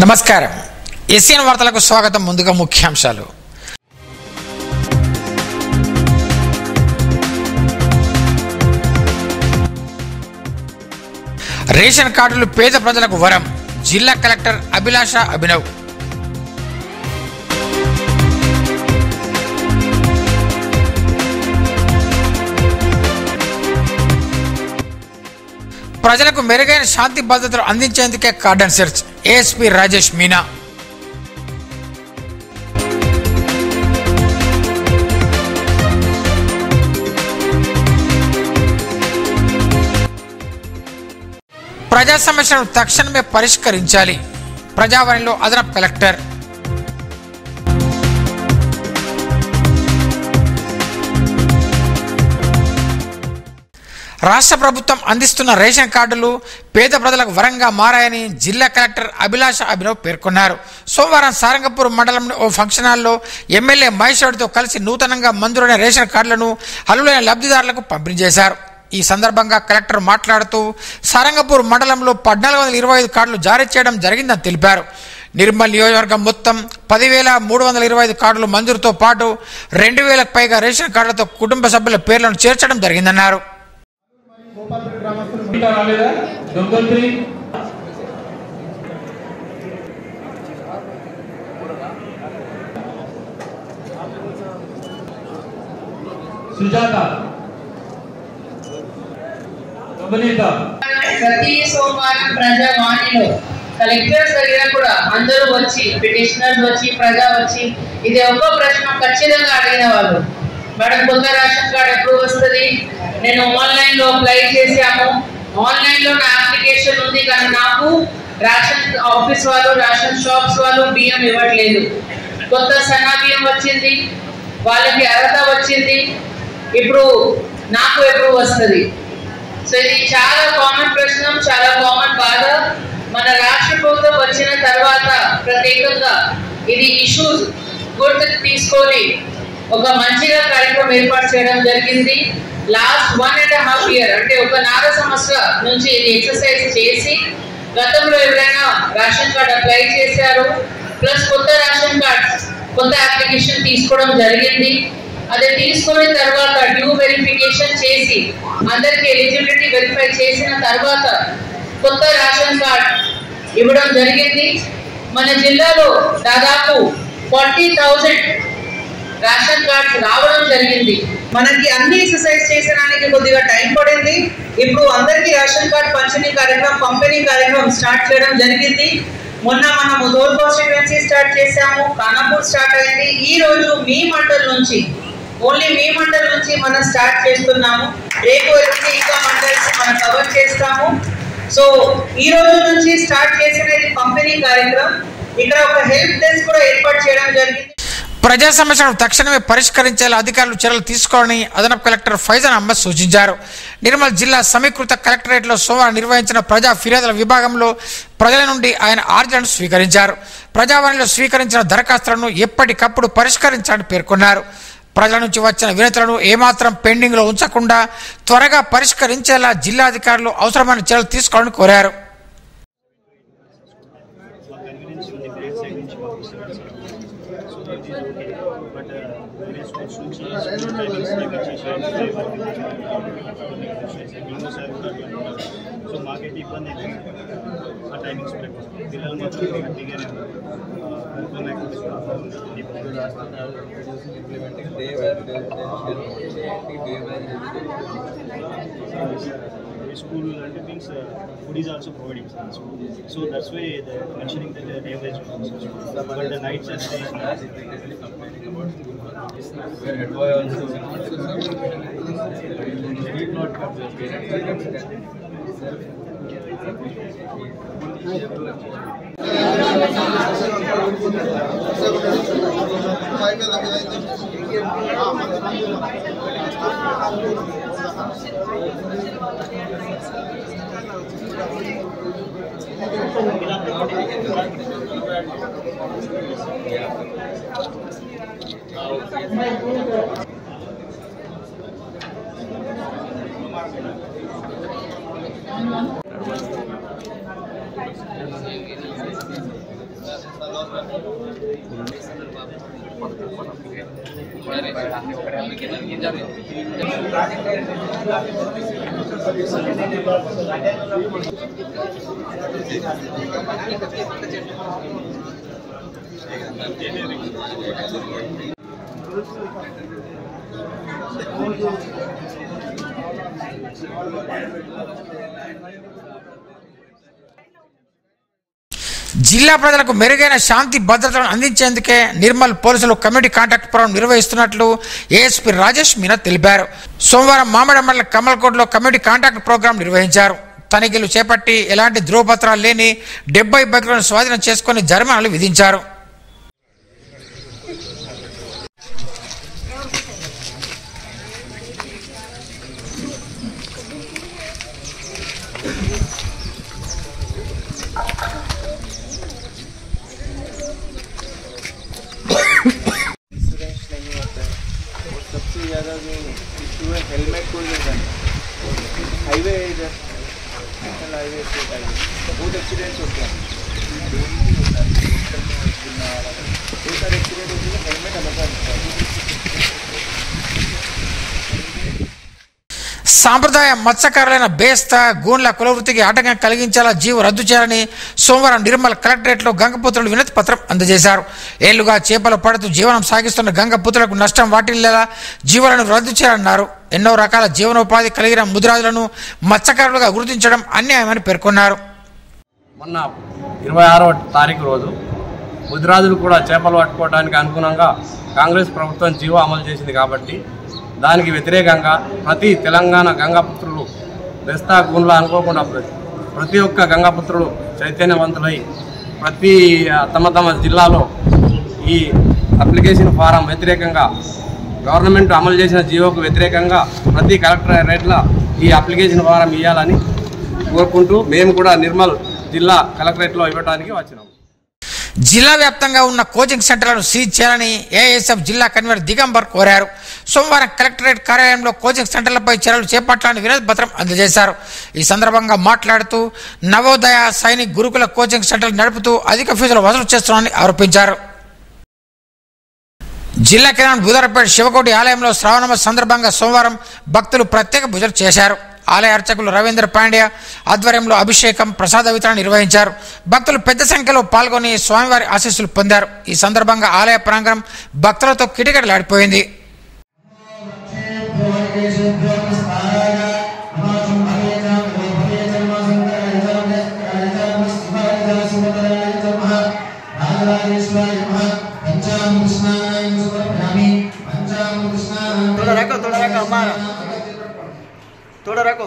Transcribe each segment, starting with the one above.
నమస్కారం ఏసియన్ వార్తలకు స్వాగతం। ముందుగా ముఖ్యాంశాలు। రేషన్ కార్డులు పేద ప్రజలకు వరం, జిల్లా కలెక్టర్ అభిలాష అభినవ్। ప్రజలకు మెరుగైన శాంతి భద్రతలు అందించేందుకే cordon search, ASP Rajesh Meena. ప్రజా సమస్యలను తక్షణమే పరిష్కరించాలి, ప్రజావాణిలో అదనపు కలెక్టర్। రాష్ట్ర ప్రభుత్వం అందిస్తున్న రేషన్ కార్డులు పేద ప్రజలకు వరంగా మారాయని జిల్లా కలెక్టర్ అభిలాష అభినవ్ పేర్కొన్నారు। సోమవారం సారంగపూర్ మండలంలో ఓ ఫంక్షన్ హాల్లో ఎమ్మెల్యే మహేశ్వరితో కలిసి నూతనంగా మంజూరైన రేషన్ కార్డులను అర్హులైన లబ్ధిదారులకు పంపిణీ చేశారు। ఈ సందర్భంగా కలెక్టర్ మాట్లాడుతూ సారంగపూర్ మండలంలో 1425 కార్డులు జారీ చేయడం జరిగిందని తెలిపారు। నిర్మల్ నియోజకవర్గం మొత్తం 10,325 కార్డులు మంజూరుతో పాటు 2,000కు పైగా రేషన్ కార్డులతో కుటుంబ సభ్యుల పేర్లను చేర్చడం జరిగిందన్నారు। ప్రతి సోమవారం ప్రజావాణిలో కలెక్టర్స్ దగ్గర కూడా అందరూ వచ్చి, పిటిషనర్స్ వచ్చి, ప్రజా వచ్చి ఇది ఒక్క ప్రశ్న ఖచ్చితంగా అడిగిన వాళ్ళు, మేడం కొత్త రేషన్ కార్డ్ ఎప్పుడు వస్తుంది? నేను ఆన్లైన్ లో అప్లై చేశాము, ఆన్లైన్ లో నా అప్లికేషన్ ఉంది, కానీ నాకు రేషన్ ఆఫీస్ వాళ్ళు, రేషన్ షాప్స్ వాళ్ళు బియ్యం ఇవ్వట్లేదు। కొత్త సన్నా బియ్యం వచ్చింది, వాళ్ళకి అర్హత వచ్చింది, ఇప్పుడు నాకు ఎప్పుడు వస్తుంది? సో ఇది చాలా కామన్ ప్రశ్న, చాలా కామన్ బాధ। మన రాష్ట్ర ప్రభుత్వం వచ్చిన తర్వాత ప్రత్యేకంగా ఇది ఇష్యూస్ గుర్తుకు తీసుకొని ఒక మంచిగా కార్యక్రమం ఏర్పాటు చేయడం జరిగింది। లాస్ట్ 1.5 year అంటే 1.5 సంవత్సరం నుంచి ఇది ఎక్సర్సైజ్ చేసి గతంలో ఎవరైనా రేషన్ కార్డ్ అప్లై చేశారు, ప్లస్ కొత్త రేషన్ కార్డ్ కొత్త అప్లికేషన్ తీసుకోవడం జరిగింది। అది తీసుకున్న తర్వాత డ్యూ వెరిఫికేషన్ చేసి అందరికి ఎలిజిబిలిటీ వెరిఫై చేసిన తర్వాత కొత్త రేషన్ కార్డ్ ఇవ్వడం జరిగింది। మన జిల్లాలో దాదాపు 40,000 రేషన్ కార్డ్స్ రావడం జరిగింది। మనకి అన్ని ఎక్సర్సైజ్ చేసడానికి కొద్దిగా టైం పడింది। ఇప్పుడు అందరికీ రేషన్ కార్డ్ పంపిణీ కార్యక్రమం స్టార్ట్ చేయడం జరిగింది। మొన్న మనం ముదోల్ కాన్స్టిట్యుయెన్సీ స్టార్ట్ చేశాము, ఖానాపూర్ స్టార్ట్ అయింది। ఈ రోజు మీ మండల్ నుంచి, ఓన్లీ మీ మండల్ నుంచి మనం స్టార్ట్ చేస్తున్నాము। రేపు ఎల్లుండి ఇంకా మండల్స్ మనం కవర్ చేస్తాము। సో ఈ రోజు నుంచి స్టార్ట్ చేసిన ఇది పంపిణీ కార్యక్రమం। ఇక్కడ ఒక హెల్ప్ డెస్క్ కూడా ఏర్పాటు చేయడం జరిగింది। ప్రజా సమస్యలను తక్షణమే పరిష్కరించేలా అధికారులు చర్యలు తీసుకోవాలని అదనపు కలెక్టర్ ఫైజాన్ అహ్మద్ సూచించారు। నిర్మల్ జిల్లా సమీకృత కలెక్టరేట్లో సోమవారం నిర్వహించిన ప్రజా ఫిర్యాదుల విభాగంలో ప్రజల నుండి ఆయన ఆర్జీలను స్వీకరించారు। ప్రజావాణిలో స్వీకరించిన దరఖాస్తులను ఎప్పటికప్పుడు పరిష్కరించాలని పేర్కొన్నారు। ప్రజల నుంచి వచ్చిన వినతులను ఏమాత్రం పెండింగ్ లో ఉంచకుండా త్వరగా పరిష్కరించేలా జిల్లా అధికారులు అవసరమైన చర్యలు తీసుకోవాలని కోరారు। School and things, food is also providing in school. So that's why they're mentioning that the day wise but the nights and days complaining about school. Where head boy also did not come to the జిల్లా ప్రజలకు మెరుగైన శాంతి భద్రతలను అందించేందుకే నిర్మల్ పోలీసులు community contact programme నిర్వహిస్తున్నట్లు ASP Rajesh Meena తెలిపారు. సోమవారం మామిడి మండల కమల్కోట్లో community contact programme నిర్వహించారు. తనిఖీలు చేపట్టి ఎలాంటి ధ్రువపత్రాలు లేని 70 బైకులను స్వాధీనం చేసుకుని జరిమానాలు విధించారు. सबसे ज़्यादा जो इशू है हेलमेट को लेकर हाईवे है इधर नेशनल हाईवे स्टेट हाईवे बहुत एक्सीडेंट्स होते हैं बहुत सारे एक्सीडेंट होते हैं हेलमेट हमेशा సాంప్రదాయ మత్స్యకారులైన బేస్తా గూండ్ల కులవృత్తికి ఆటంకం కలిగించేలా జీవో రద్దు చేయాలని సోమవారం నిర్మల్ కలెక్టరేట్లో గంగపుత్రులు వినతి పత్రం అందజేశారు. ఏళ్లుగా చేపలు పడుతూ జీవనం సాగిస్తున్న గంగపుత్రులకు నష్టం వాటిల్లేలా జీవోలను రద్దు చేయాలన్నారు. ఎన్నో రకాల జీవనోపాధి కలిగిన ముదిరాజులను మత్స్యకారులుగా గుర్తించడం అన్యాయమని పేర్కొన్నారు. మొన్న 26వ తారీఖు రోజు ముదిరాజులు కూడా చేపలు పట్టుకోవడానికి అనుగుణంగా కాంగ్రెస్ ప్రభుత్వం జీవో అమలు చేసింది కాబట్టి దానికి వ్యతిరేకంగా ప్రతి తెలంగాణ గంగాపుత్రులు బెస్తా గూన్లా అనుకోకుండా ప్రతి ఒక్క గంగాపుత్రులు చైతన్యవంతులై ప్రతి తమ తమ జిల్లాలో ఈ అప్లికేషన్ ఫారం వ్యతిరేకంగా గవర్నమెంట్ అమలు చేసిన జీవోకు వ్యతిరేకంగా ప్రతి కలెక్టరేట్లో ఈ అప్లికేషన్ ఫారం ఇవ్వాలని కోరుకుంటూ మేము కూడా నిర్మల్ జిల్లా కలెక్టరేట్లో ఇవ్వడానికి వచ్చినాం. జిల్లా వ్యాప్తంగా ఉన్న కోచింగ్ సెంటర్లను సీజ్ చేయాలని ఏఎస్ఎఫ్ జిల్లా కన్వీనర్ దిగంబర్ కోరారు. సోమవారం కలెక్టరేట్ కార్యాలయంలో కోచింగ్ సెంటర్లపై చర్యలు చేపట్టాలని వినతి పత్రం అందజేశారు. ఈ సందర్భంగా మాట్లాడుతూ నవోదయ సైనిక్ గురుకుల కోచింగ్ సెంటర్లు నడుపుతూ అధిక ఫీజులు వసూలు చేస్తున్నారని ఆరోపించారు. జిల్లా కేంద్రం బుధవారపేట శివకోటి ఆలయంలో శ్రావణ సందర్భంగా సోమవారం భక్తులు ప్రత్యేక పూజలు చేశారు. ఆలయ అర్చకులు రవీంద్ర పాండ్య ఆధ్వర్యంలో అభిషేకం ప్రసాద వితరణ నిర్వహించారు. భక్తులు పెద్ద సంఖ్యలో పాల్గొని స్వామివారి ఆశీస్సులు పొందారు. ఈ సందర్భంగా ఆలయ ప్రాంగణం భక్తులతో కిటకిటలాడిపోయింది. थोड़ा रखो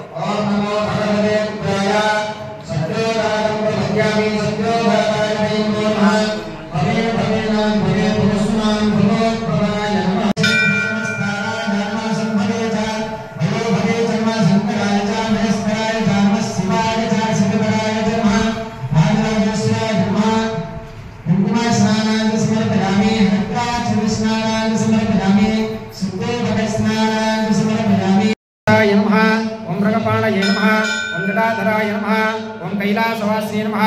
जटाधराय नमः, ओम कैलासवासिने नमः,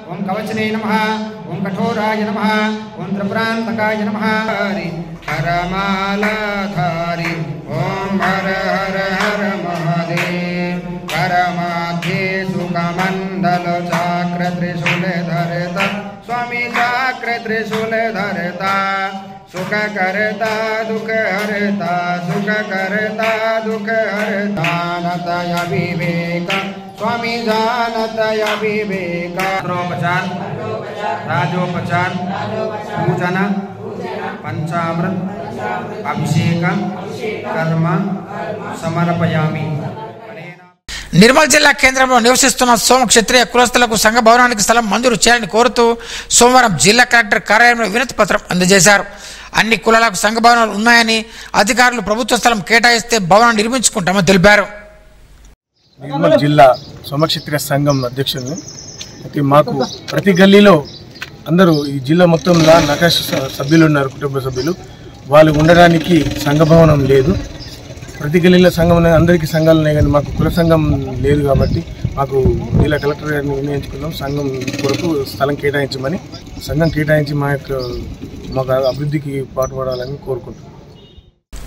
ओम कवचने नमः, ओम कठोराय नमः, ओम त्रिपुरान्तकाय नमः. हरमालाधारी ओम हर हर हर महादेव. परमाध्ये सुखमण्डल चक्र त्रिशूल धरता स्वामी चक्र त्रिशूल धरता. सुख करता दुख हरता, सुख करता दुख हरता. जानतय विवेक स्वामी जानतय विवेक. मंत्रोपचार, राजोपचार, पूजन, पंचामृत, अभिषेक कर्म समर्पयामि. నిర్మల్ జిల్లా కేంద్రంలో నివసిస్తున్న సోమ క్షత్రియ కులస్తులకు సంఘ భవనానికి స్థలం మంజూరు చేయాలని కోరుతూ సోమవారం జిల్లా కలెక్టర్ కార్యాలయంలో వినతి పత్రం అందజేశారు. అన్ని కులాలకు సంఘ భవనాలు ఉన్నాయని అధికారులు ప్రభుత్వ స్థలం కేటాయిస్తే భవనం నిర్మించుకుంటామని తెలిపారు. నిర్మల్ జిల్లా సోమక్షత్రియ సంఘం అధ్యక్షుడిని. అయితే మాకు ప్రతి గల్లీలో అందరూ ఈ జిల్లా మొత్తంలో నకాశ సభ్యులు ఉన్నారు, కుటుంబ సభ్యులు. వాళ్ళు ఉండడానికి సంఘ భవనం లేదు. ప్రతి గల్లీలో సంఘం అనేది అందరికీ సంఘాలు ఉన్నాయి, కానీ మాకు కుల సంఘం లేదు కాబట్టి మాకు జిల్లా కలెక్టర్ గారిని నిర్ణయించుకున్నాం సంఘం కొరకు స్థలం కేటాయించమని. సంఘం కేటాయించి మాకు అభివృద్ధికి పాటుపడాలని కోరుకుంటున్నాం.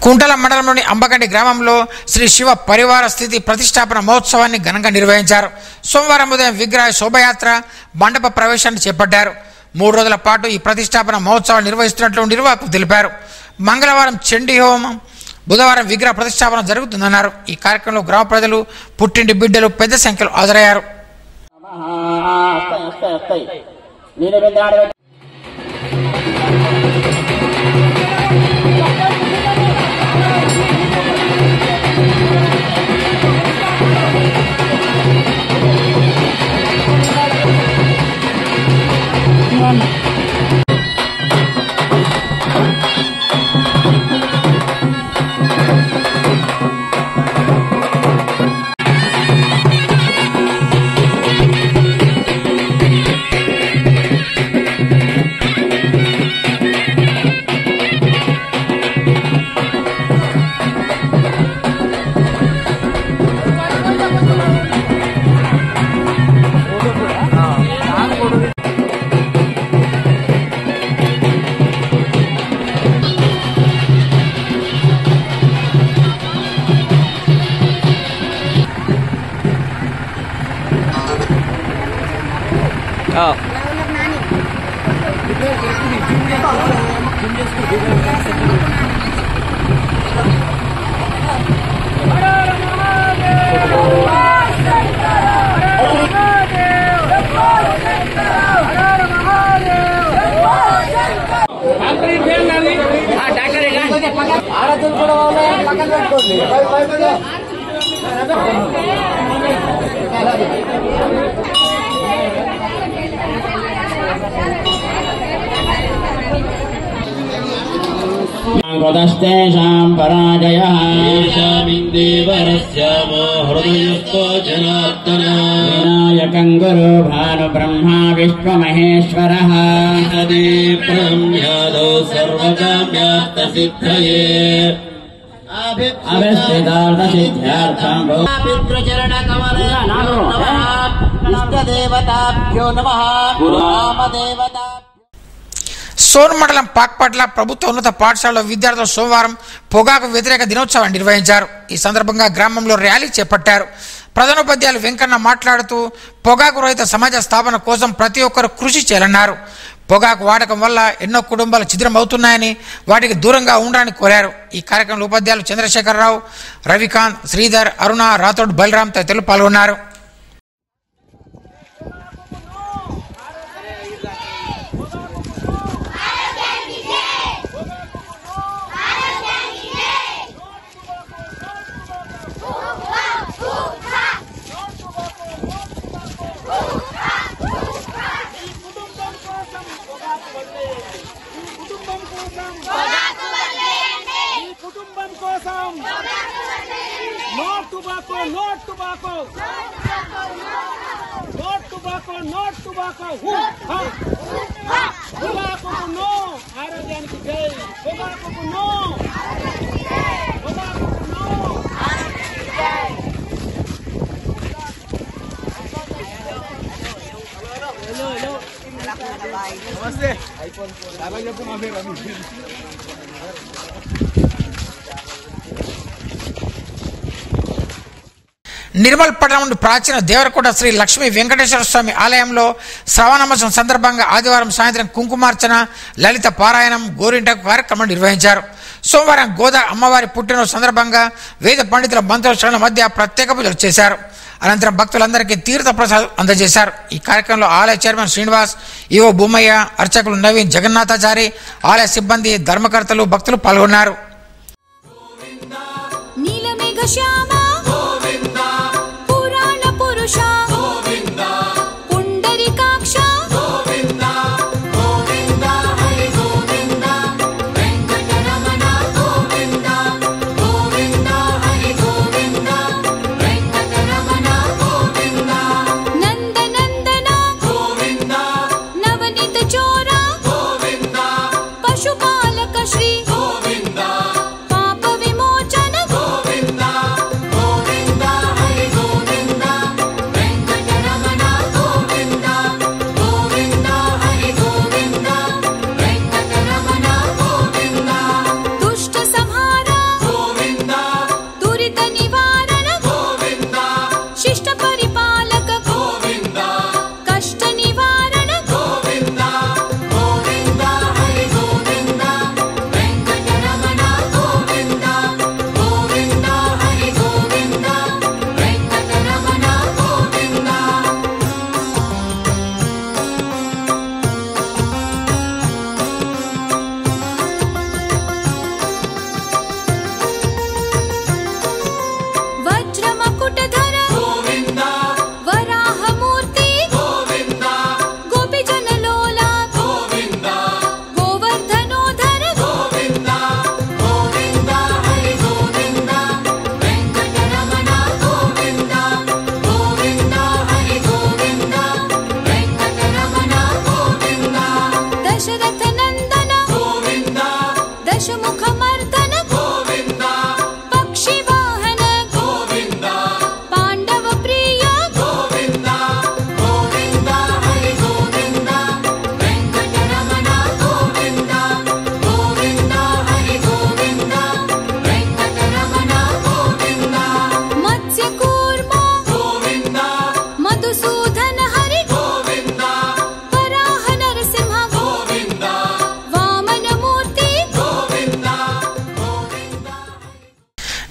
కుంటల మండలంలోని అంబగండి గ్రామంలో శ్రీ శివ పరివార స్థితి ప్రతిష్టాపన మహోత్సవాన్ని ఘనంగా నిర్వహించారు. సోమవారం ఉదయం విగ్రహ శోభయాత్ర మండప ప్రవేశాన్ని చేపట్టారు. 3 రోజుల పాటు ఈ ప్రతిష్టాపన మహోత్సవాలు నిర్వహిస్తున్నట్లు నిర్వాహకులు తెలిపారు. మంగళవారం చండీ హోమం, బుధవారం విగ్రహ ప్రతిష్టాపన జరుగుతుందన్నారు. ఈ కార్యక్రమంలో గ్రామ ప్రజలు, పుట్టింటి బిడ్డలు పెద్ద సంఖ్యలో హాజరయ్యారు. पराजयः शामिन्देवरस्यामो हृदयस्थो जनार्दन विनायकं गुरु भानु ब्रह्मा विश्वमहेश्वरः हदे प्रम्यादौ सर्वकाम्यार्थसिद्धये अभिष्टितार्थसिद्ध्यार्थं इष्टदेवताभ्यो नमः रामदेवता. సోన్ మండలం పాక్పట్ల ప్రభుత్వ ఉన్నత పాఠశాలలో విద్యార్థులు సోమవారం పొగాకు వ్యతిరేక దినోత్సవాన్ని నిర్వహించారు. ఈ సందర్భంగా గ్రామంలో ర్యాలీ చేపట్టారు. ప్రధానోపాధ్యాయులు వెంకన్న మాట్లాడుతూ పొగాకు రహిత సమాజ స్థాపన కోసం ప్రతి ఒక్కరూ కృషి చేయాలన్నారు. పొగాకు వాడకం వల్ల ఎన్నో కుటుంబాలు ఛిద్రమవుతున్నాయని, వాటికి దూరంగా ఉండడానికి కోరారు. ఈ కార్యక్రమంలో ఉపాధ్యాయులు చంద్రశేఖరరావు, రవికాంత్, శ్రీధర్, అరుణ, రాథోడ్, బలరాం తదితరులు పాల్గొన్నారు. నిర్మల్ పట్టణంలోని ప్రాచీన దేవరకోట శ్రీ లక్ష్మీ వెంకటేశ్వర స్వామి ఆలయంలో శ్రావణ మాసం సందర్భంగా ఆదివారం సాయంత్రం కుంకుమార్చన, లలిత పారాయణం, గోరింటాకు కార్యక్రమం నిర్వహించారు. సోమవారం గోదా అమ్మవారి పుట్టినరోజు సందర్భంగా వేద పండితుల మంత్రోచ్చరణల మధ్య ప్రత్యేక పూజలు చేశారు. అనంతరం భక్తులందరికీ తీర్థ ప్రసాదం అందజేశారు. ఈ కార్యక్రమంలో ఆలయ చైర్మన్ శ్రీనివాస్, ఈవో భూమయ్య, అర్చకులు నవీన్, జగన్నాథాచారి, ఆలయ సిబ్బంది, ధర్మకర్తలు, భక్తులు పాల్గొన్నారు.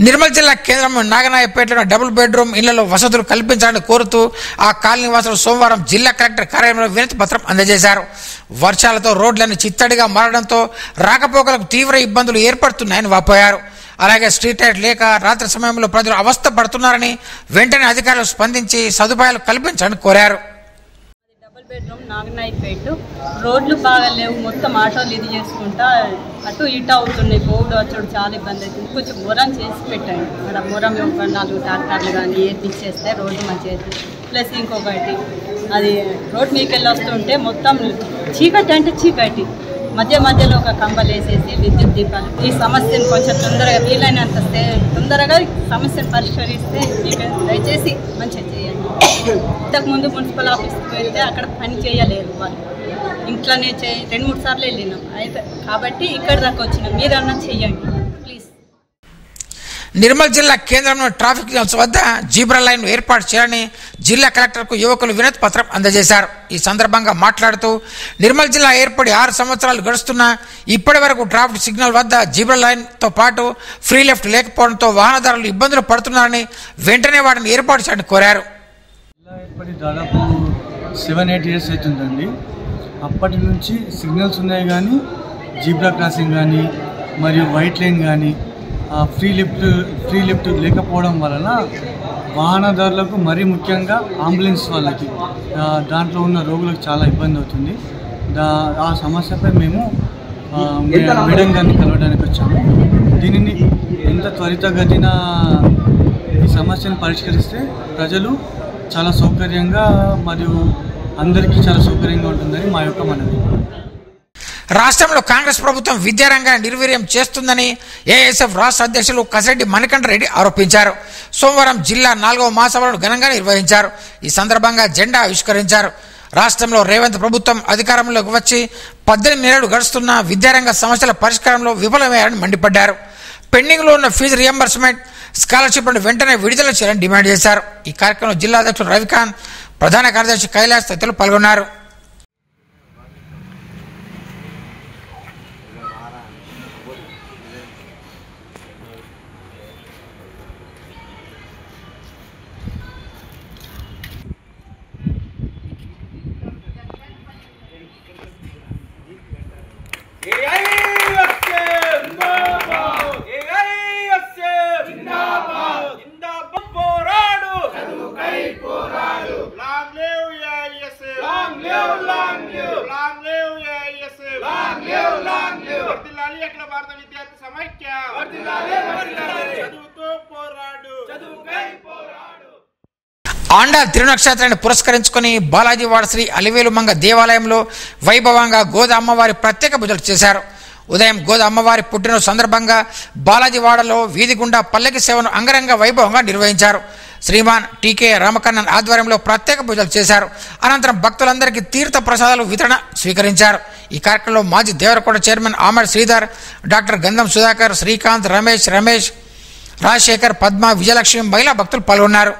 నిర్మల్ జిల్లా కేంద్రం నాగనాయపేటలో డబుల్ బెడ్రూమ్ ఇళ్లలో వసతులు కల్పించాలని కోరుతూ ఆ కాలనీ వాసులు సోమవారం జిల్లా కలెక్టర్ కార్యాలయంలో వినతి పత్రం అందజేశారు. వర్షాలతో రోడ్లన్నీ చిత్తడిగా మారడంతో రాకపోకలకు తీవ్ర ఇబ్బందులు ఏర్పడుతున్నాయని వాపోయారు. అలాగే స్ట్రీట్ లైట్ లేక రాత్రి సమయంలో ప్రజలు అవస్థ పడుతున్నారని వెంటనే అధికారులు స్పందించి సదుపాయాలు కల్పించాలని కోరారు. డబుల్ బెడ్రూమ్ నాగనాయపేట రోడ్లు బాగా లేవు, మొత్తం ఆటోలు ఇది చేసుకుంటా అటు ఇటు అవుతున్నాయి, పోవుడు వచ్చాడు చాలా ఇబ్బంది అవుతుంది. కొంచెం మొరం చేసి పెట్టండి, అక్కడ మొరం 4 ట్రాక్టర్లు కానీ ఏర్పించేస్తే రోడ్డు మంచిగా. ప్లస్ ఇంకొకటి అది రోడ్ మీకు వెళ్ళి వస్తుంటే మొత్తం చీకటి అంటే చీకటి, మధ్యలో ఒక కంబలు వేసేసి విద్యుత్ దీపాలు. ఈ సమస్యను కొంచెం తొందరగా వీలైనంత తొందరగా సమస్యను పరిష్కరిస్తే దయచేసి మంచిగా చేయండి. ఇంతకుముందు మున్సిపల్ ఆఫీస్కి వెళ్తే అక్కడ పని చేయలేరు వాళ్ళు, ఇంట్లోనే 2-3 సార్లు వెళ్ళినాం అయితే, కాబట్టి ఇక్కడ దాకా వచ్చినాం, మీరన్నా చెయ్యండి ప్లీజ్. నిర్మల్ జిల్లా కేంద్రంలో ట్రాఫిక్ జామ్స్ వద్ద జీబ్రా లైన్ ఏర్పాటు చేయాలని జిల్లా కలెక్టర్కు యువకులు వినతి పత్రం అందజేశారు. ఈ సందర్భంగా మాట్లాడుతూ నిర్మల్ జిల్లా ఏర్పడి 6 సంవత్సరాలు గడుస్తున్నా ఇప్పటి వరకు ట్రాఫిక్ సిగ్నల్ వద్ద జీబ్రా లైన్తో పాటు ఫ్రీ లెఫ్ట్ లేకపోవడంతో వాహనదారులు ఇబ్బందులు పడుతున్నారని వెంటనే వాటిని ఏర్పాటు చేయాలని కోరారు. ఏర్పడి దాదాపు 7-8 ఇయర్స్ అవుతుందండి. అప్పటి నుంచి సిగ్నల్స్ ఉన్నాయి కానీ జీబ్రా క్రాసింగ్ కానీ మరియు వైట్ లైన్ కానీ ఫ్రీ లిఫ్ట్ లేకపోవడం వలన వాహనదారులకు మరీ ముఖ్యంగా అంబులెన్స్ వాళ్ళకి దాంట్లో ఉన్న రోగులకు చాలా ఇబ్బంది అవుతుంది. ఆ సమస్యపై మేము మేడం గారిని కలవడానికి వచ్చాము. దీనిని ఎంత త్వరితగతిన ఈ సమస్యను పరిష్కరిస్తే ప్రజలు చాలా సౌకర్యంగా మరియు అందరికీ చాలా సౌకర్యంగా ఉంటుందని మా యొక్క మనవి. రాష్ట్రంలో కాంగ్రెస్ ప్రభుత్వం విద్యారంగాన్ని నిర్వీర్యం చేస్తుందని ఏఎస్ఎఫ్ రాష్ట్ర అధ్యక్షులు కసిరెడ్డి మణికంఠరెడ్డి ఆరోపించారు. సోమవారం జిల్లా 4వ మహాసభలను ఘనంగా నిర్వహించారు. ఈ సందర్భంగా జెండా ఆవిష్కరించారు. రాష్ట్రంలో రేవంత్ ప్రభుత్వం అధికారంలోకి వచ్చి 18 నెలలు గడుస్తున్న విద్యారంగ సమస్యల పరిష్కారంలో విఫలమయ్యారని మండిపడ్డారు. పెండింగ్లో ఉన్న ఫీజు రియంబర్స్మెంట్, స్కాలర్షిప్లను వెంటనే విడుదల చేయాలని డిమాండ్ చేశారు. ఈ కార్యక్రమంలో జిల్లా అధ్యక్షుడు రవికాంత్, ప్రధాన కార్యదర్శి కైలాస్ తదితరులు పాల్గొన్నారు. ఆండా తిరునక్షత్రాన్ని పురస్కరించుకుని బాలాజీవాడ శ్రీ అలివేలుమంగ దేవాలయంలో వైభవంగా గోదా అమ్మవారి ప్రత్యేక పూజలు చేశారు. ఉదయం గోదా అమ్మవారి పుట్టినరోజు సందర్భంగా బాలాజీవాడలో వీధి గుండా పల్లకి సేవను అంగరంగ వైభవంగా నిర్వహించారు. శ్రీమాన్ టీకే రామకన్నన్ ఆధ్వర్యంలో ప్రత్యేక పూజలు చేశారు. అనంతరం భక్తులందరికీ తీర్థ ప్రసాదాలు వితరణ స్వీకరించారు. ఈ కార్యక్రమంలో మాజీ Devarakota chairman armour Sridhar, doctor గంధం సుధాకర్, శ్రీకాంత్, రమేష్, రాజశేఖర్, పద్మ, విజయలక్ష్మి మహిళా భక్తులు పాల్గొన్నారు.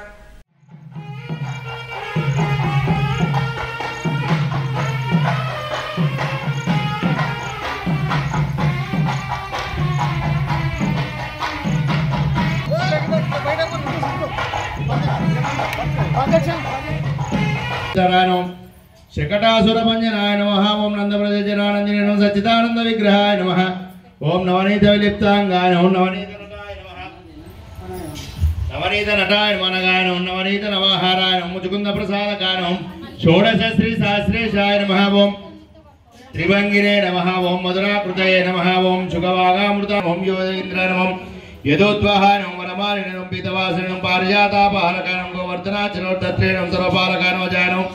శకటాసురభంజనాయ నమః. ఓం నందప్రజనానందిని నమః. సచ్చిదానంద విగ్రహాయ నమః. ఓం నవనీత విలిప్తాంగాయ నమః. నవనీత నటాయ నమః. నవనీత నటాయ మనగాయ నమః. నవనీత నవహారాయ నమః. ముచుకుంద ప్రసాదకాయ నమః. షోడశ శ్రీ సహస్రేశాయ నమః. ఓం త్రిభంగిరే నమః. ఓం మధురాకృతయే నమః. ఓం సుఖవాగామృత. ఓం యోగేంద్రాయ నమః. యదోద్వాహాయ నమః. వనమాలినే నమః. పీతవాసినే నమః. పారిజాతాపహారకాయ నమః. గోవర్ధనాచరోత్తత్రే నమః. సర్వపాలకాయ నమః. జాయ నమః.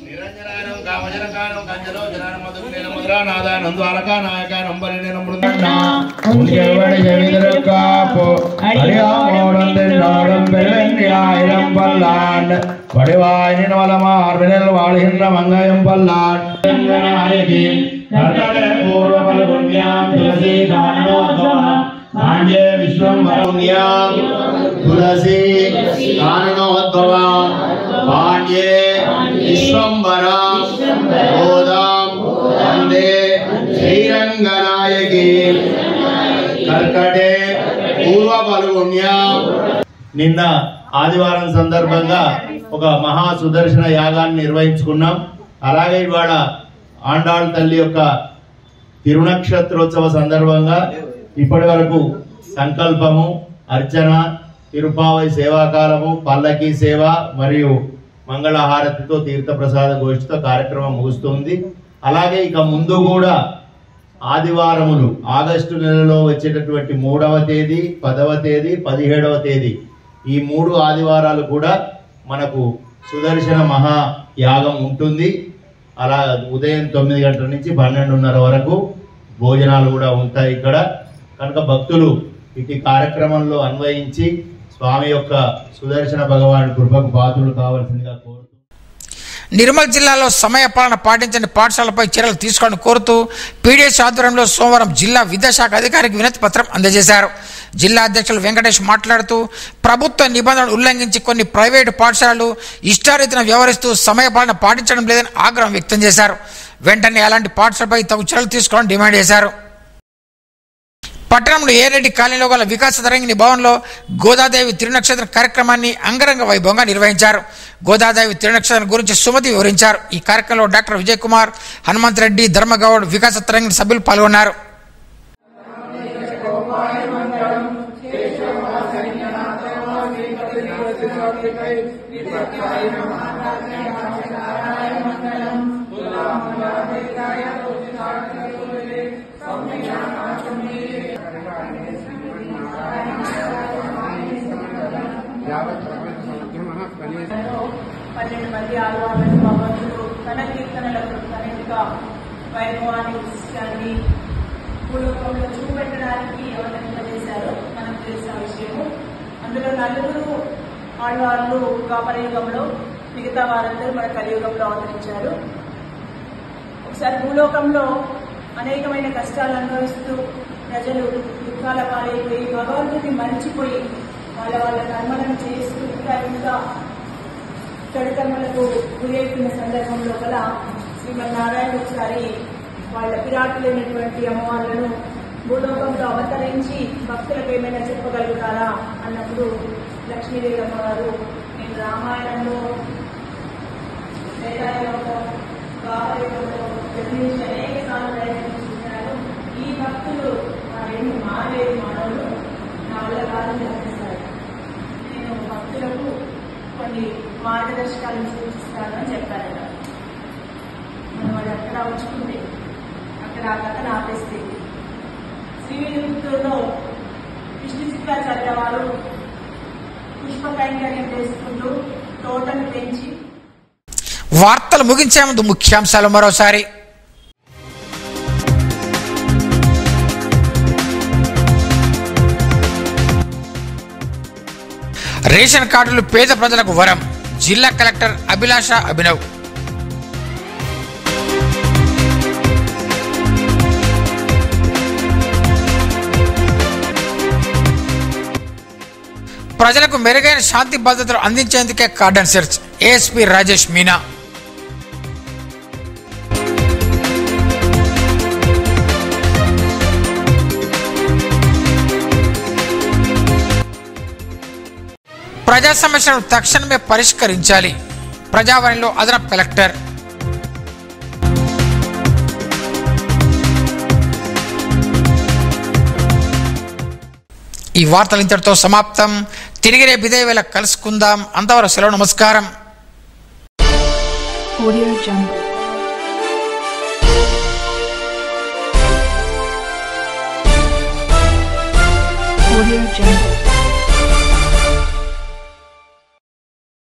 నిరంజనాయనం కామజనకానం కంజలోచనానం మధుకేన ముద్రానాదానం ద్వారకానాయకానం పరిణేనం బృందన్నా ఉంచేవడి జవిదరకాపో అడియామోడందెన్నోడం పెరువెన్నియాయిరం పల్లాండ్ పడివాయిని నవలమార్వినల్ వాళిహింద్ర మంగయం పల్లాండ్ నాయకి కర్ణడే పూర్వపల్పుణ్యాం తులసీ కారణోద్భవం పాండ్యే విశ్వం వరుణ్యాం తులసీ కారణోద్భవం పాండ్యే విశ్వంబరాం గోదాం వందే శ్రీరంగనాయకి కర్కటే పూర్వ పాల్గొన్యాం. నిన్న ఆదివారం సందర్భంగా ఒక మహా సుదర్శన యాగాన్ని నిర్వహించుకున్నాం. అలాగే ఇవాళ ఆండాళ్ తల్లి యొక్క తిరునక్షత్రోత్సవ సందర్భంగా ఇప్పటి వరకు సంకల్పము, అర్చన, తిరుపావై సేవాకాలము, పల్లకి సేవ మరియు మంగళహారతితో తీర్థప్రసాద గోష్ఠితో కార్యక్రమం ముగుస్తుంది. అలాగే ఇక ముందు కూడా ఆదివారములు ఆగస్టు నెలలో వచ్చేటటువంటి 3వ తేదీ, 10వ తేదీ, 17వ తేదీ ఈ 3 ఆదివారాలు కూడా మనకు సుదర్శన మహా యాగం ఉంటుంది. అలా ఉదయం 9 గంటల నుంచి 12:30 వరకు భోజనాలు కూడా ఉంటాయి ఇక్కడ. కనుక భక్తులు ఇటు కార్యక్రమంలో అన్వయించి స్వామి యొక్క సుదర్శన భగవాన్ కృపకు పాత్రలు కావాల్సిందిగా కోరుతూ నిర్మల్ జిల్లాలో సమయపాలన పాటించని పాఠశాలపై చర్యలు తీసుకోవాలని కోరుతూ పీడీఎస్ ఆధ్వర్యంలో సోమవారం జిల్లా విద్యాశాఖ అధికారికి వినతి పత్రం అందజేశారు. జిల్లా అధ్యక్షులు వెంకటేష్ మాట్లాడుతూ ప్రభుత్వ నిబంధనలు ఉల్లంఘించి కొన్ని ప్రైవేటు పాఠశాలలు ఇష్టారీతిన వ్యవహరిస్తూ సమయపాలన పాటించడం లేదని ఆగ్రహం వ్యక్తం చేశారు. వెంటనే అలాంటి పాఠశాలపై తగు చర్యలు తీసుకోవాలని డిమాండ్ చేశారు. పట్టణంలో ఏరెడ్డి కాలనీలో గల వికాస తరంగిణి భవన్లో గోదాదేవి తిరునక్షత్ర కార్యక్రమాన్ని అంగరంగ వైభవంగా నిర్వహించారు. గోదాదేవి తిరునక్షత్రం గురించి సుమతి వివరించారు. ఈ కార్యక్రమంలో డాక్టర్ విజయ్ కుమార్, హనుమంత్ రెడ్డి, ధర్మగౌడ్, వికాస తరంగిణి సభ్యులు పాల్గొన్నారు. ఆదివారాలను భగవంతుడు తన కీర్తనలకు తనగా వైభవాన్ని విశిష్టాన్ని భూలోకంలో చూపెట్టడానికి అవతరింపజేశారు. మనకు తెలిసిన విషయము. అందులో నలుగురు ఆడవాళ్ళు ద్వాపరయుగంలో, మిగతా వారందరూ మన కలియుగంలో అవతరించారు. ఒకసారి భూలోకంలో అనేకమైన కష్టాలు అనుభవిస్తూ ప్రజలు దుఃఖాల పాలైపోయి భగవంతుడిని మరిచిపోయి వాళ్ళ కర్మలను చేస్తూ ఇంకా చెడుకర్మలకు గురైతున్న సందర్భంలో గల శ్రీమన్నారాయణ ఒకసారి వాళ్ళ పిరాటులైనటువంటి అమ్మవార్లను భూలోకంలో అవతరించి భక్తులకు ఏమైనా చెప్పగలుగుతారా అన్నప్పుడు లక్ష్మీదేవి అమ్మవారు నేను రామాయణంలో జన్మించి అనేక సార్లు ప్రయత్నించుకుంటున్నాను. ఈ భక్తులు వారేమి మారేది మానవులు నా వల్ల కాదని చెప్పేశారు. నేను భక్తులకు కొన్ని మార్గదర్శకాలను సూచిస్తాను అని చెప్పారట. మనం వాళ్ళు అక్కడ ఉంచుకుంటే అక్కడ ఆ కథను ఆపేస్తే శ్రీవిల్లిపుత్తూరులో విష్ణు చిత్రాచార్య వారు పుష్ప కైంకర్యం చేసుకుంటూ తోటను పెంచి. వార్తలు ముగించే ముందు ముఖ్యాంశాలు మరోసారి. రేషన్ కార్డులు పేద ప్రజలకు వరం, జిల్లా కలెక్టర్ అభిలాష అభినవ్. ప్రజలకు మెరుగైన శాంతి భద్రతలు అందించేందుకే cordon search, ASP Rajesh Meena. ప్రజా సమస్యలను తక్షణమే పరిష్కరించాలి, ప్రజావాణిలో అదనపు కలెక్టర్. ఈ వార్తలు ఇంతటితో సమాప్తం. తిరిగి రేపు ఇదే వేళ కలుసుకుందాం. అంతవరకు సెలవు, నమస్కారం. Audio Jungle. Audio Jungle.